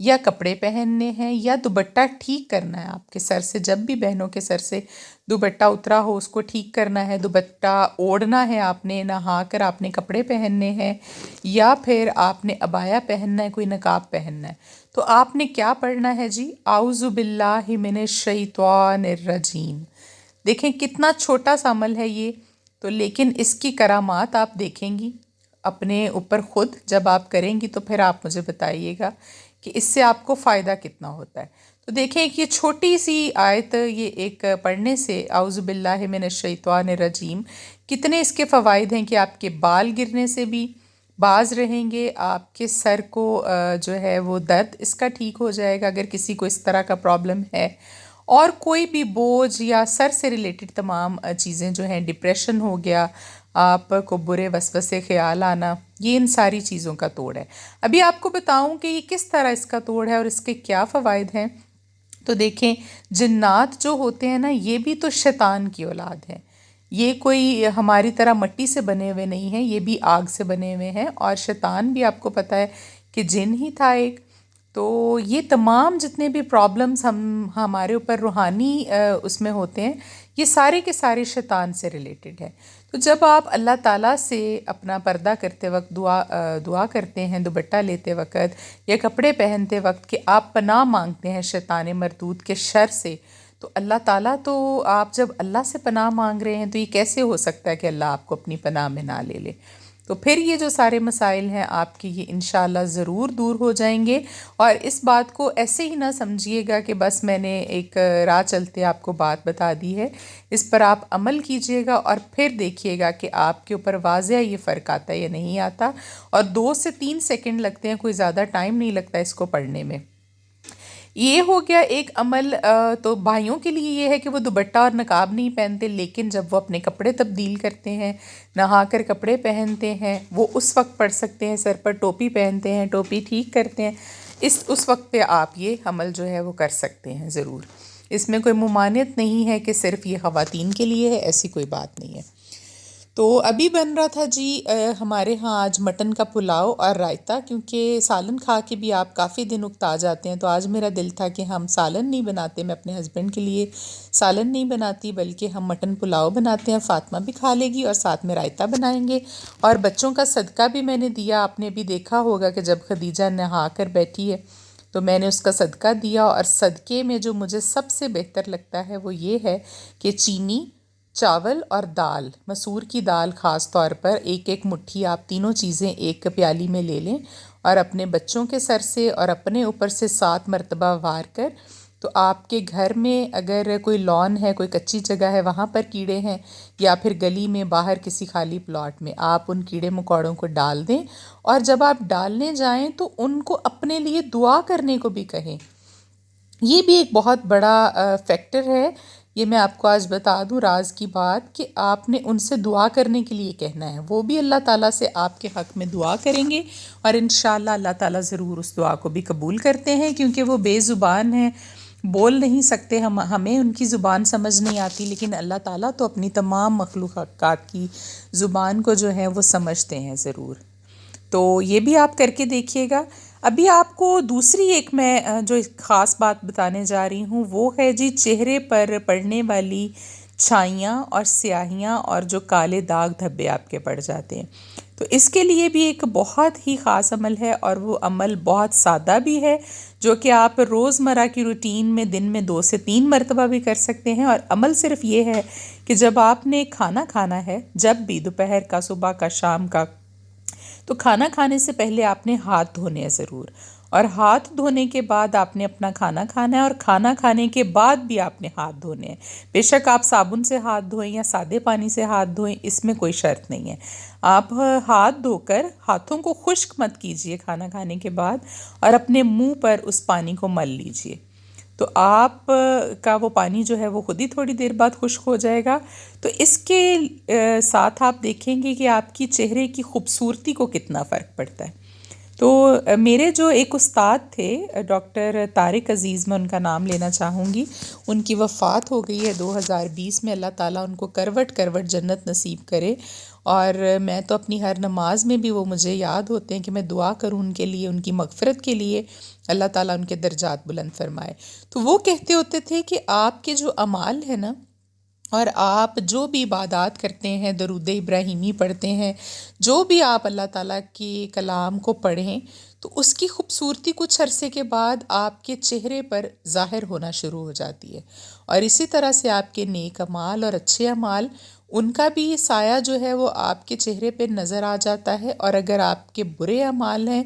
یا کپڑے پہننے ہیں یا دوپٹہ ٹھیک کرنا ہے آپ کے سر سے، جب بھی بہنوں کے سر سے دوپٹہ اترا ہو اس کو ٹھیک کرنا ہے، دوپٹہ اوڑھنا ہے آپ نے، نہا کر آپ نے کپڑے پہننے ہیں، یا پھر آپ نے عبایا پہننا ہے، کوئی نقاب پہننا ہے، تو آپ نے کیا پڑھنا ہے جی؟ اعوذ باللہ من الشیطان الرجیم۔ دیکھیں کتنا چھوٹا سا عمل ہے یہ، تو لیکن اس کی کرامات آپ دیکھیں گی اپنے اوپر خود، جب آپ کریں گی تو پھر آپ مجھے بتائیے گا کہ اس سے آپ کو فائدہ کتنا ہوتا ہے۔ تو دیکھیں کہ یہ چھوٹی سی آیت، یہ ایک پڑھنے سے اعوذ باللہ من الشیطان الرجیم، کتنے اس کے فوائد ہیں کہ آپ کے بال گرنے سے بھی باز رہیں گے، آپ کے سر کو جو ہے وہ درد اس کا ٹھیک ہو جائے گا اگر کسی کو اس طرح کا پرابلم ہے، اور کوئی بھی بوجھ یا سر سے ریلیٹڈ تمام چیزیں جو ہیں، ڈپریشن ہو گیا، آپ کو برے وسوسے خیال آنا، یہ ان ساری چیزوں کا توڑ ہے۔ ابھی آپ کو بتاؤں کہ یہ کس طرح اس کا توڑ ہے اور اس کے کیا فوائد ہیں۔ تو دیکھیں جنات جو ہوتے ہیں نا، یہ بھی تو شیطان کی اولاد ہیں، یہ کوئی ہماری طرح مٹی سے بنے ہوئے نہیں ہیں، یہ بھی آگ سے بنے ہوئے ہیں، اور شیطان بھی آپ کو پتہ ہے کہ جن ہی تھا ایک۔ تو یہ تمام جتنے بھی پرابلمز ہمارے اوپر روحانی اس میں ہوتے ہیں، یہ سارے کے سارے شیطان سے ریلیٹڈ ہے۔ تو جب آپ اللہ تعالیٰ سے اپنا پردہ کرتے وقت دعا کرتے ہیں، دوپٹہ لیتے وقت یا کپڑے پہنتے وقت، کہ آپ پناہ مانگتے ہیں شیطان مردود کے شر سے، تو اللہ تعالیٰ تو، آپ جب اللہ سے پناہ مانگ رہے ہیں تو یہ کیسے ہو سکتا ہے کہ اللہ آپ کو اپنی پناہ میں نہ لے لے؟ تو پھر یہ جو سارے مسائل ہیں آپ کی، یہ انشاءاللہ ضرور دور ہو جائیں گے۔ اور اس بات کو ایسے ہی نہ سمجھیے گا کہ بس میں نے ایک راہ چلتے آپ کو بات بتا دی ہے، اس پر آپ عمل کیجئے گا اور پھر دیکھیے گا کہ آپ کے اوپر واضح یہ فرق آتا ہے یا نہیں آتا۔ اور 2 سے 3 سیکنڈ لگتے ہیں، کوئی زیادہ ٹائم نہیں لگتا اس کو پڑھنے میں۔ یہ ہو گیا ایک عمل۔ تو بھائیوں کے لیے یہ ہے کہ وہ دوپٹہ اور نقاب نہیں پہنتے، لیکن جب وہ اپنے کپڑے تبدیل کرتے ہیں، نہا کر کپڑے پہنتے ہیں، وہ اس وقت پڑھ سکتے ہیں، سر پر ٹوپی پہنتے ہیں، ٹوپی ٹھیک کرتے ہیں، اس وقت پہ آپ یہ عمل جو ہے وہ کر سکتے ہیں ضرور۔ اس میں کوئی ممانعت نہیں ہے کہ صرف یہ خواتین کے لیے ہے، ایسی کوئی بات نہیں ہے۔ تو ابھی بن رہا تھا جی ہمارے ہاں آج مٹن کا پلاؤ اور رائتہ، کیونکہ سالن کھا کے بھی آپ کافی دن اکتا جاتے ہیں، تو آج میرا دل تھا کہ ہم سالن نہیں بناتے، میں اپنے ہسبینڈ کے لیے سالن نہیں بناتی بلکہ ہم مٹن پلاؤ بناتے ہیں، فاطمہ بھی کھا لے گی اور ساتھ میں رائتہ بنائیں گے۔ اور بچوں کا صدقہ بھی میں نے دیا، آپ نے بھی دیکھا ہوگا کہ جب خدیجہ نہا کر بیٹھی ہے تو میں نے اس کا صدقہ دیا، اور صدقے میں جو مجھے سب سے بہتر لگتا ہے وہ یہ ہے کہ چینی، چاول اور دال، مسور کی دال خاص طور پر، ایک ایک مٹھی آپ تینوں چیزیں ایک پیالی میں لے لیں، اور اپنے بچوں کے سر سے اور اپنے اوپر سے 7 مرتبہ وار کر، تو آپ کے گھر میں اگر کوئی لان ہے، کوئی کچی جگہ ہے، وہاں پر کیڑے ہیں، یا پھر گلی میں باہر کسی خالی پلاٹ میں، آپ ان کیڑے مکوڑوں کو ڈال دیں، اور جب آپ ڈالنے جائیں تو ان کو اپنے لیے دعا کرنے کو بھی کہیں۔ یہ بھی ایک بہت بڑا فیکٹر ہے، یہ میں آپ کو آج بتا دوں راز کی بات، کہ آپ نے ان سے دعا کرنے کے لیے کہنا ہے، وہ بھی اللہ تعالیٰ سے آپ کے حق میں دعا کریں گے، اور انشاءاللہ اللہ تعالیٰ ضرور اس دعا کو بھی قبول کرتے ہیں، کیونکہ وہ بے زبان ہیں، بول نہیں سکتے، ہمیں ان کی زبان سمجھ نہیں آتی، لیکن اللہ تعالیٰ تو اپنی تمام مخلوقات کی زبان کو جو ہے وہ سمجھتے ہیں ضرور۔ تو یہ بھی آپ کر کے دیکھیے گا۔ ابھی آپ کو دوسری ایک میں جو خاص بات بتانے جا رہی ہوں وہ ہے جی چہرے پر پڑنے والی چھائیاں اور سیاہیاں اور جو کالے داغ دھبے آپ کے پڑ جاتے ہیں، تو اس کے لیے بھی ایک بہت ہی خاص عمل ہے، اور وہ عمل بہت سادہ بھی ہے، جو کہ آپ روزمرہ کی روٹین میں دن میں 2 سے 3 مرتبہ بھی کر سکتے ہیں۔ اور عمل صرف یہ ہے کہ جب آپ نے کھانا کھانا ہے، جب بھی دوپہر کا، صبح کا، شام کا، تو کھانا کھانے سے پہلے آپ نے ہاتھ دھونے ہیں ضرور، اور ہاتھ دھونے کے بعد آپ نے اپنا کھانا کھانا ہے، اور کھانا کھانے کے بعد بھی آپ نے ہاتھ دھونے ہیں، بے شک آپ صابن سے ہاتھ دھوئیں یا سادے پانی سے ہاتھ دھوئیں، اس میں کوئی شرط نہیں ہے۔ آپ ہاتھ دھو کر ہاتھوں کو خشک مت کیجئے کھانا کھانے کے بعد، اور اپنے منہ پر اس پانی کو مل لیجئے، تو آپ کا وہ پانی جو ہے وہ خود ہی تھوڑی دیر بعد خشک ہو جائے گا۔ تو اس کے ساتھ آپ دیکھیں گے کہ آپ کی چہرے کی خوبصورتی کو کتنا فرق پڑتا ہے۔ تو میرے جو ایک استاد تھے ڈاکٹر طارق عزیز، میں ان کا نام لینا چاہوں گی، ان کی وفات ہو گئی ہے 2020 میں، اللہ تعالیٰ ان کو کروٹ کروٹ جنت نصیب کرے، اور میں تو اپنی ہر نماز میں بھی وہ مجھے یاد ہوتے ہیں کہ میں دعا کروں ان کے لیے، ان کی مغفرت کے لیے، اللہ تعالیٰ ان کے درجات بلند فرمائے۔ تو وہ کہتے ہوتے تھے کہ آپ کے جو اعمال ہیں نا، اور آپ جو بھی عبادات کرتے ہیں، درود ابراہیمی پڑھتے ہیں، جو بھی آپ اللہ تعالیٰ کے کلام کو پڑھیں، تو اس کی خوبصورتی کچھ عرصے کے بعد آپ کے چہرے پر ظاہر ہونا شروع ہو جاتی ہے، اور اسی طرح سے آپ کے نیک اعمال اور اچھے اعمال، ان کا بھی سایہ جو ہے وہ آپ کے چہرے پہ نظر آ جاتا ہے۔ اور اگر آپ کے برے اعمال ہیں،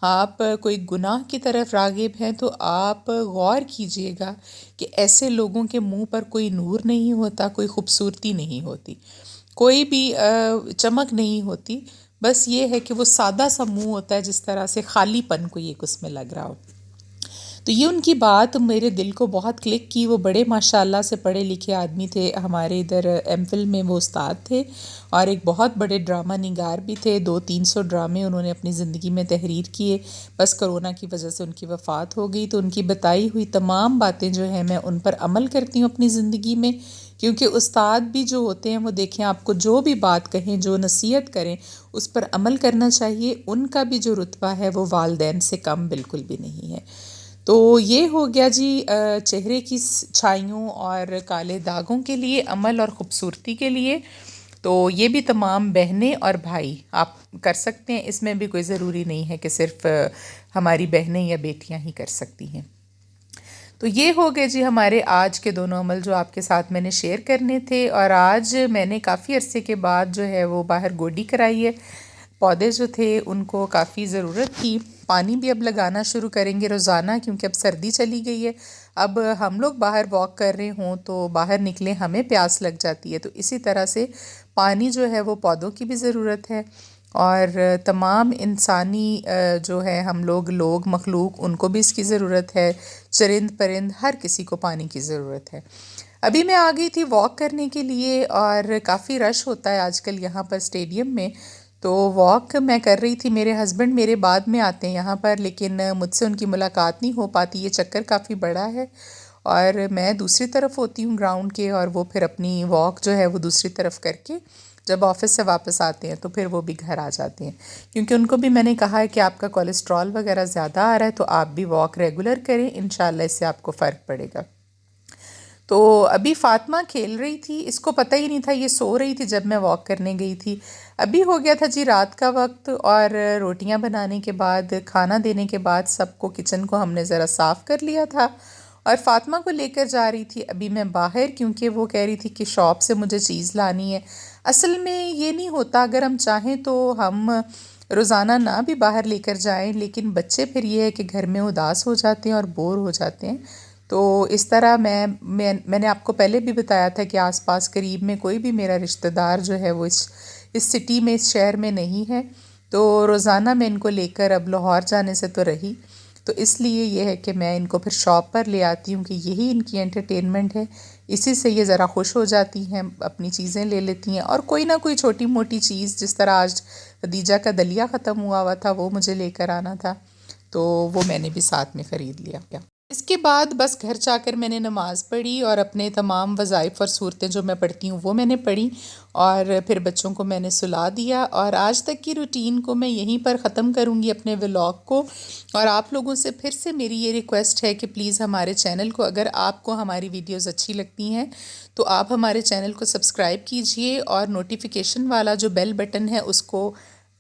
آپ کوئی گناہ کی طرف راغب ہیں، تو آپ غور کیجئے گا کہ ایسے لوگوں کے منہ پر کوئی نور نہیں ہوتا، کوئی خوبصورتی نہیں ہوتی، کوئی بھی چمک نہیں ہوتی، بس یہ ہے کہ وہ سادہ سا منہ ہوتا ہے، جس طرح سے خالی پن کو ایک اس میں لگ رہا ہو۔ تو یہ ان کی بات میرے دل کو بہت کلک کی۔ وہ بڑے ماشاءاللہ سے پڑھے لکھے آدمی تھے، ہمارے ادھر ایم فل میں وہ استاد تھے، اور ایک بہت بڑے ڈرامہ نگار بھی تھے۔ 200-300 ڈرامے انہوں نے اپنی زندگی میں تحریر کیے، بس کرونا کی وجہ سے ان کی وفات ہو گئی۔ تو ان کی بتائی ہوئی تمام باتیں جو ہیں میں ان پر عمل کرتی ہوں اپنی زندگی میں، کیونکہ استاد بھی جو ہوتے ہیں وہ دیکھیں آپ کو جو بھی بات کہیں، جو نصیحت کریں، اس پر عمل کرنا چاہیے۔ ان کا بھی جو رتبہ ہے وہ والدین سے کم بالکل بھی نہیں ہے۔ تو یہ ہو گیا جی چہرے کی چھائیوں اور کالے داغوں کے لیے عمل اور خوبصورتی کے لیے۔ تو یہ بھی تمام بہنیں اور بھائی آپ کر سکتے ہیں، اس میں بھی کوئی ضروری نہیں ہے کہ صرف ہماری بہنیں یا بیٹیاں ہی کر سکتی ہیں۔ تو یہ ہو گئے جی ہمارے آج کے دونوں عمل جو آپ کے ساتھ میں نے شیئر کرنے تھے۔ اور آج میں نے کافی عرصے کے بعد جو ہے وہ باہر گوڈی کرائی ہے۔ پودے جو تھے ان کو کافی ضرورت تھی، پانی بھی اب لگانا شروع کریں گے روزانہ، کیونکہ اب سردی چلی گئی ہے۔ اب ہم لوگ باہر واک کر رہے ہوں تو باہر نکلیں ہمیں پیاس لگ جاتی ہے، تو اسی طرح سے پانی جو ہے وہ پودوں کی بھی ضرورت ہے، اور تمام انسانی جو ہے ہم لوگ مخلوق، ان کو بھی اس کی ضرورت ہے، چرند پرند ہر کسی کو پانی کی ضرورت ہے۔ ابھی میں آ گئی تھی واک کرنے کے لیے، اور کافی رش ہوتا ہے آج کل یہاں پر اسٹیڈیم میں، تو واک میں کر رہی تھی۔ میرے ہسبینڈ میرے بعد میں آتے ہیں یہاں پر، لیکن مجھ سے ان کی ملاقات نہیں ہو پاتی، یہ چکر کافی بڑا ہے، اور میں دوسری طرف ہوتی ہوں گراؤنڈ کے، اور وہ پھر اپنی واک جو ہے وہ دوسری طرف کر کے جب آفس سے واپس آتے ہیں تو پھر وہ بھی گھر آ جاتے ہیں، کیونکہ ان کو بھی میں نے کہا ہے کہ آپ کا کولیسٹرول وغیرہ زیادہ آ رہا ہے تو آپ بھی واک ریگولر کریں، انشاءاللہ اس سے آپ کو فرق پڑے گا۔ تو ابھی فاطمہ کھیل رہی تھی، اس کو پتہ ہی نہیں تھا، یہ سو رہی تھی جب میں واک کرنے گئی تھی۔ ابھی ہو گیا تھا جی رات کا وقت، اور روٹیاں بنانے کے بعد، کھانا دینے کے بعد سب کو، کچن کو ہم نے ذرا صاف کر لیا تھا، اور فاطمہ کو لے کر جا رہی تھی ابھی میں باہر، کیونکہ وہ کہہ رہی تھی کہ شاپ سے مجھے چیز لانی ہے۔ اصل میں یہ نہیں ہوتا، اگر ہم چاہیں تو ہم روزانہ نہ بھی باہر لے کر جائیں، لیکن بچے پھر یہ ہے کہ گھر میں اداس ہو جاتے ہیں اور بور ہو جاتے ہیں۔ تو اس طرح میں نے آپ کو پہلے بھی بتایا تھا کہ آس پاس قریب میں کوئی بھی میرا رشتہ دار جو ہے وہ اس سٹی میں، اس شہر میں نہیں ہے، تو روزانہ میں ان کو لے کر اب لاہور جانے سے تو رہی، تو اس لیے یہ ہے کہ میں ان کو پھر شاپ پر لے آتی ہوں، کہ یہی ان کی انٹرٹینمنٹ ہے، اسی سے یہ ذرا خوش ہو جاتی ہیں، اپنی چیزیں لے لیتی ہیں، اور کوئی نہ کوئی چھوٹی موٹی چیز، جس طرح آج خدیجہ کا دلیا ختم ہوا تھا وہ مجھے لے کر آنا تھا، تو وہ میں نے بھی ساتھ میں خرید لیا۔ اس کے بعد بس گھر جا کر میں نے نماز پڑھی، اور اپنے تمام وظائف اور صورتیں جو میں پڑھتی ہوں وہ میں نے پڑھی، اور پھر بچوں کو میں نے سلا دیا، اور آج تک کی روٹین کو میں یہیں پر ختم کروں گی، اپنے ولاگ کو۔ اور آپ لوگوں سے پھر سے میری یہ ریکویسٹ ہے کہ پلیز ہمارے چینل کو، اگر آپ کو ہماری ویڈیوز اچھی لگتی ہیں تو آپ ہمارے چینل کو سبسکرائب کیجئے، اور نوٹیفیکیشن والا جو بیل بٹن ہے اس کو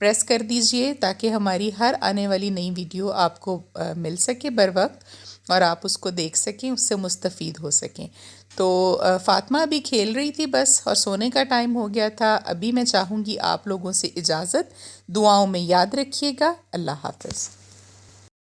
پریس کر دیجئے، تاکہ ہماری ہر آنے والی نئی ویڈیو آپ کو مل سکے بر وقت، اور آپ اس کو دیکھ سکیں، اس سے مستفید ہو سکیں۔ تو فاطمہ ابھی کھیل رہی تھی بس، اور سونے کا ٹائم ہو گیا تھا۔ ابھی میں چاہوں گی آپ لوگوں سے اجازت، دعاؤں میں یاد رکھیے گا۔ اللہ حافظ۔